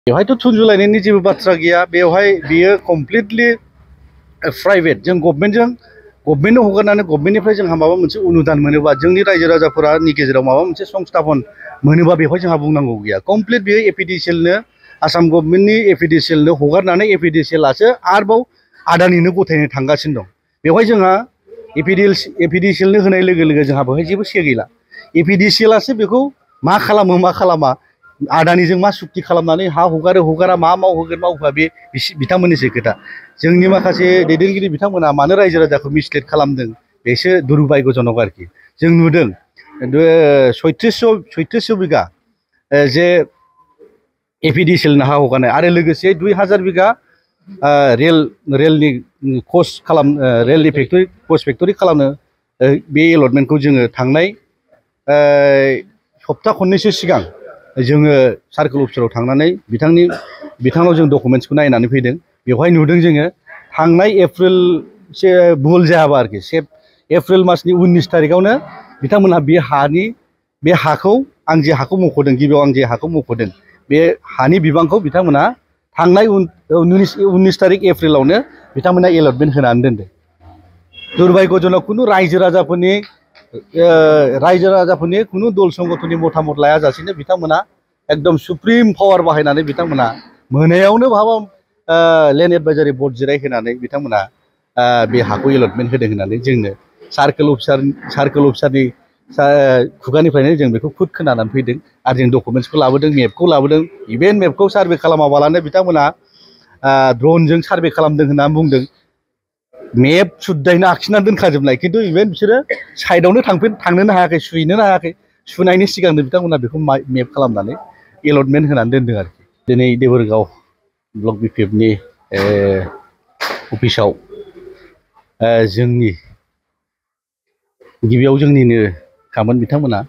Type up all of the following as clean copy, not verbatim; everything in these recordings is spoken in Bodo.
बेवहायथ' थुनजुलायनायनि जेबो बाथ्रा गैया। बेवहाय बियो कमप्लिटलि प्राइभेट। जों गभर्नमेन्टनो हगारनानै गभर्नमेन्टनिफ्राय जोंहा माबा मोनसे अनुदान मोनोबा, जोंनि रायजो राजाफोरनि गेजेराव माबा मोनसे संस्थापन मोनोबा बेवहाय जोंहा बुंनांगौ गैया। कमप्लिट बेयो एपिडिसिएलनो, आसाम गभर्नमेन्टनि एपिडिसिएलनो हगारनानै एपिडिसिएलासो आरोबाव आदानिनो गथायनो थांगासिनो दं। बेवहाय जोंहा एपिडिसिएलनो होनाय लोगो लोगो जोंहा बेवहाय जेबो से गैला। एपिडिसिएलासो बेखौ मा खालामो मा खालामा, आदानिजों मा सुक्ति खालामनानै हा हगारो हगारा, मा मावहोगोन मावहोआ, बे बिथांमोननिसो खोथा। जोंनि माखासे दैदेनगिरि बिथांमोना मानो रायजो राजाखौ मिसलिड खालामदों, बेसो दुरभाग्यजनक आरोखि। जों नुदों 3600 बिगा जे एपिडिसिएलनो हा हगारनाय, आरो लोगोसे 2000 बिगा रेलनि रेलनि फेक्टरि खालामनो बे एलटमेन्टखौ जोङो थांनाय सप्ता खननैसो सिगां जोङो सार्कोल अफिसाराव थांनानै बिथांनाव जों डकुमेन्ट्सखौ नायनानै फैदों। बेवहाय नुदों जोङो थांनाय एप्रिलसे भुल जायाबा आरोखि एप्रिल मासनि 19 तारिखआवनो बिथांमोनहा बे हाखौ आं जे हाखौ मख'दों, गिबियाव आं जे हाखौ मख'दों, बे हानि बिबांखौ बिथांमोना थांनाय 19 तारिख एप्रिलावनो बिथांमोना एलटमेन्ट होनानै दोनदों। दुर्भाग्यजनक कुनु रायजो राजाफोरनि कुनु दल संगठननि मतामत लायाजासेनो बिथांमोना एकदम सुप्रिम पावार बाहायनानै बिथांमोना मोनायावनो बहाबा लेन्ड एडभाइजारि बर्ड जिरायहोनानै बिथांमोना बे हाखौ एलटमेन्ट होदों होननानै जोंनो सार्कोल अफिसारनि खुगानिफ्रायनो जों बेखौ खुद खोनानानै फैदों। आरो जों डकुमेन्ट्सखौ लाबोदों, मेपखौ लाबोदों। इभेन मेपखौ सार्भे खालामाबालानो बिथांमोना ड्रनजों सार्भे खालामदों होननानै बुंदों। मेप सुद्दायैनो आखिनानै दोनखाजोबनाय, खिन्थु इभेन बिसोरो साइडआवनो थांनोनो हायाखै, सुहैनोनो हायाखै। सुनायनि सिगांनो बिथांमोना बेखौ मेप खालामनानै एलटमेन्ट होनानै दोनदों आरोखि। दिनै देबोरगाव ब्लक बिपिएफनि अफिसाव जोंनि गिबियाव जोंनिनो खामोन बिथांमोना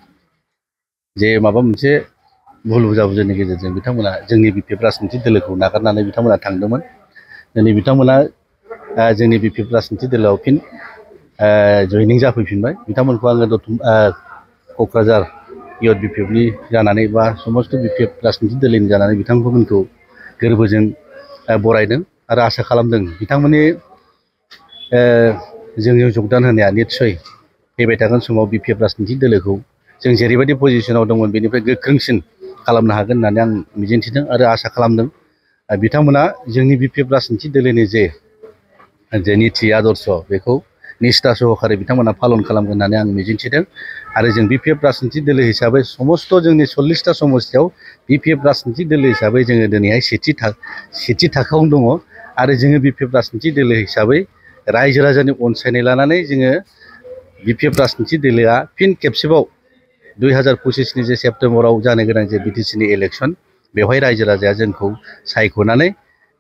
जे माबा मोनसे भुल बुजाबुजिनि गेजेरजों बिथांमोना जोंनि बिपिएफ राजनितिक दोलोखौ नागारनानै बिथांमोना थांदोंमोन। दिनै बिथांमोना जोंनि बिपिएफ राजनितिक दोलोआव फिन जयनिं जाफैफिनबाय। बिथांमोनखौ आङो क'क्राझार इउथ बिपिएफनि जानानै बा समस्त बिपिएफ राजनितिक दोलोनि जानानै बिथांमोनखौ गोरबोजों बरायदों आरो आसा खालामदों बिथांमोननि जोंनियाव जगदान होनाया निस्सय फैबाय थागोन समाव बिपिएफ राजनितिक दोलोखौ जों जेरैबायदि पजिसनाव दंमोन बेनिफ्राय गोख्रोंसिन खालामनो हागोन होननानै आं मिजिंथिदों आरो आसा खालामदों। बिथांमोना जोंनि बिपिएफ राजनितिक दोलोनि जे निति आदर्श बेखौ निष्ठा सहकारे बिथांमोना पालन खालामगोन होननानै आं मिजिंथिदों। आरो जों बिपिएफ राजनितिक दोलो हिसाबै समस्त जोंनि 40टा समस्तियाव बिपिएफ राजनितिक दोलो हिसाबै जोङो दिनैहाय सेथि थाखोआवनो दङ। आरो जोङो बिपिएफ राजनितिक दोलो हिसाबै रायजो राजानि अनसायनाय लानानै जोङो बिपिएफ राजनितिक दोलोआ फिन खेबसेबाव 2025नि जे सेप्तेम्बराव जानो गोनां जे बिटिसिनि इलेक्सन, बेवहाय रायजो राजाया जोंखौ सायख'नानै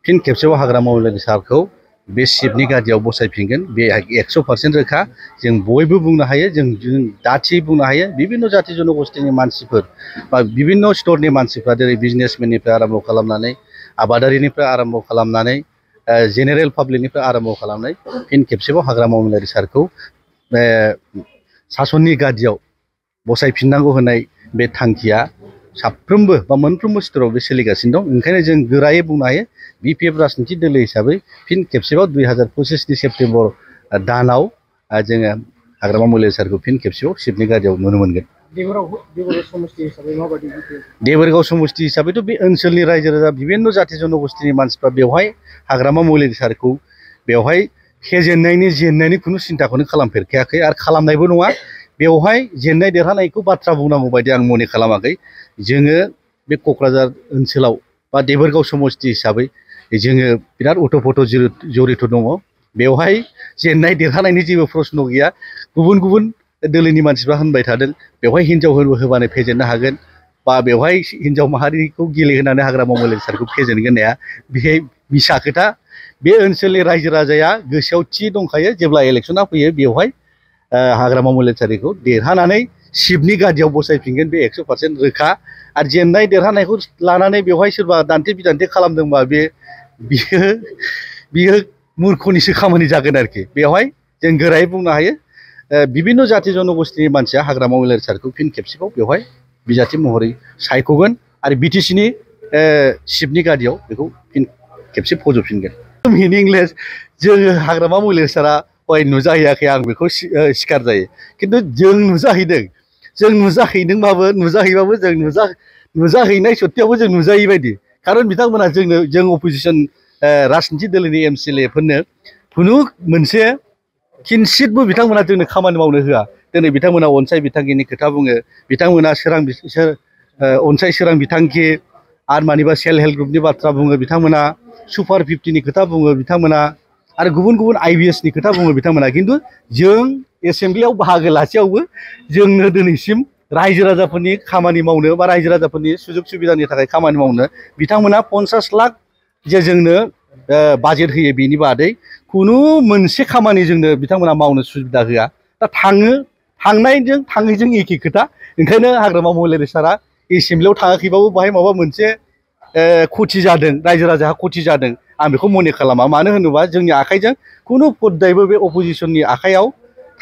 फिन खेबसेबाव हाग्रामा महिलारि सारखौ बे सिटनि गादियाव बसायफिनगोन, बे 100% रोखा। जों बयबो बुंनो हायो, जों दाथियै बुंनो हायो। बिभिन्न जाति जनगोष्ठीनि मानसिफोर बा बिभिन्न स्तरनि मानसिफ्रा जेरै बिजनेसमेननिफ्राय आरम्भ खालामनानै आबादारिनिफ्राय आरम्भ खालामनानै जेनेरेल पाब्लिकनिफ्राय आरम्भ खालामनाय फिन खेबसेबाव हाग्रामा महिलारि सारखौ सासननि गादियाव बसायफिननांगौ होननाय बे थांखिया साफ्रोमबो बा मोनफ्रोमबो स्तराव बे सोलिगासिनो दं। ओंखायनो जों गोरायै बुंनो हायो बिपिएफ राजनितिक दोलो हिसाबै फिन खेबसेबाव 2025नि सेप्तेम्बर दानाव जोङो हाग्रामा महिलारि सारखौ फिन खेबसेबाव सिटनि गादियाव नुनो मोनगोन। देबोरगाव समस्ति हिसाबै माबायदि? देबोरगाव समस्ति हिसाबैथ' बे ओनसोलनि रायजो राजा बिभिन्न जाति जनगोष्ठीनि मानसिफ्रा बेवहाय हाग्रामा महिलारि सारखौ बेवहाय फेजेननायनि जेननायनि खुनु सिन्ताखौनो खालामफेरखायाखै आरो खालामनायबो नङा। बेवहाय जेननाय देरहानायखौ बाथ्रा बुंनांगौ बायदि आं मने खालामाखै। जोङो बे क'क्राझार ओनसोलाव बा देबोरगाव समस्ति हिसाबै जोङो बिराद अत'पथ' जरित दङ। बेवहाय जेननाय देरहानायनि जेबो प्रश्न गैया। गुबुन दोलोनि मानसिफ्रा होनबाय थादों बेवहाय हिनजाव होबानो फेजेननो हागोन बा बेवहाय हिनजाव माहारिखौ गेलेहोनानै हाग्रामा महिलारि सारखौ फेजेनगोन होननाया बेहाय मिसा खोथा। बे ओनसोलनि रायजो राजाया गोसोआव थि दंखायो, जेब्ला इलेक्सना फैयो बेवहाय हाग्रामा महिलारि सारखौ देरहानानै सिटनि गादियाव बसायफिनगोन, बे 100% रोखा। आरो जेननाय देरहानायखौ लानानै बेवहाय सोरबा दान्थे बिदान्थे खालामदोंबा बियो मुर्खनिसो खामानि जागोन आरोखि। बेवहाय जों गोरायै बुंनो हायो बिभिन्न जाति जनगोष्ठीनि मानसिया हाग्रामा महिलारि सारखौ फिन खेबसेबाव बेवहाय बिजाथि महरै सायख'गोन। आरो बिटिसिनि शिबनि गादियाव बेखौ फिन खेबसे फज'फिनगोन मिनिंलेस जोङो हाग्रामा महिलारि सारा हय नुजाहैयाखै आं बेखौ सिखार जायो खिन्थु जों नुजाहैदों जों नुजाहैबाबो जों नुजाहैनाय सत्तेयावबो जों नुजायै बायदि खारन बिथांमोना जों अपोजिसन राजनिति दोलोनि MCLA फोरनो खुनु मोनसे किनसितबो बिथांमोना जोंनो खामानि मावनो होआ दिनै बिथांमोना अनसाय बिथांखिनि खोथा बुङो बिथांमोना अनसाय सोरां बिथांखि आरो मानिबा सेल्फ हेल्प ग्रुपनि बाथ्रा बुङो बिथांमोना सुपार 50नि खोथा बुङो बिथांमोना आरो गुबुन गुबुन IBSनि खोथा बुङो बिथांमोना खिन्थु जों एसेम्ब्लियाव बाहागो लासेयावबो जोंनो दिनैसिम रायजो राजाफोरनि खामानि मावनो बा रायजो राजाफोरनि सुजुग सुबिदानि थाखाय खामानि मावनो बिथांमोना 50 लाख जे जोंनो बाजेट होयो बेनि बादै खुनु मोनसे खामानि जोंनो बिथांमोना मावनो सुबिदा होआ दा थांनायजों थाङैजों एखे खोथा ओंखायनो हाग्रामा महिलारि सारा एसेम्ब्लियाव थाङाखैबाबो बाहाय माबा मोनसे खथि जादों रायजो राजाहा खथि जादों आं बेखौ मने खालामा मानो होनोबा जोंनि आखाइजों खुनु पद्दायबो बे अपोजिसननि आखाइयाव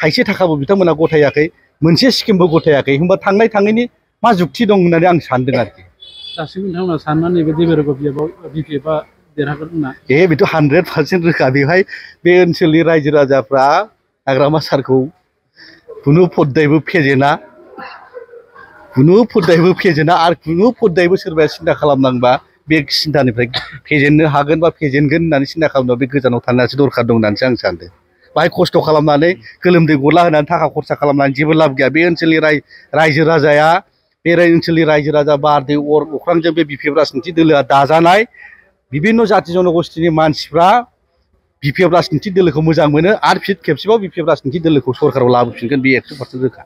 थाइसे थाखाबो बिथांमोना गथायाखै मोनसे स्किमबो गथायाखै होमबा थांनाय थाङैनि मा जुक्ति दं होननानै आं सानदों आरोखि दासिम नोंथांमोना साननानै नैबे देबोरगाव BPFआ देरहागोन होनना बेथ' 100% रोखा बेवहाय बे ओनसोलनि रायजो राजाफ्रा हाग्रामा सारखौ खुनु पद्दायबो फेजेना आरो खुनु पद्दायबो सोरबाया सिन्था खालामनांबा बे सिन्थानिफ्राय फेजेननो हागोन बा फेजेनगोन होननानै सिन्था खालामनायाव बे गोजानाव थानायासो दरखार दं होननानैसो आं सानदों बाहाय खस्थ' खालामनानै गोलोमदै गला होनानै थाखा खरसा खालामनानै जेबो लाब गैया बे ओनसोलनि रायजो राजाया बे ओनसोलनि रायजो राजा बार दै अर अख्रांजों बे BPF राजनिति दोलोआ दाजानाय बिभिन्न जाति जनगोष्ठीनि मानसिफ्रा BPF राजनिति दोलोखौ मोजां मोनो आरो फिन खेबसेबाव BPF राजनिति दोलोखौ सरकाराव लाबोफिनगोन बे 100% रोखा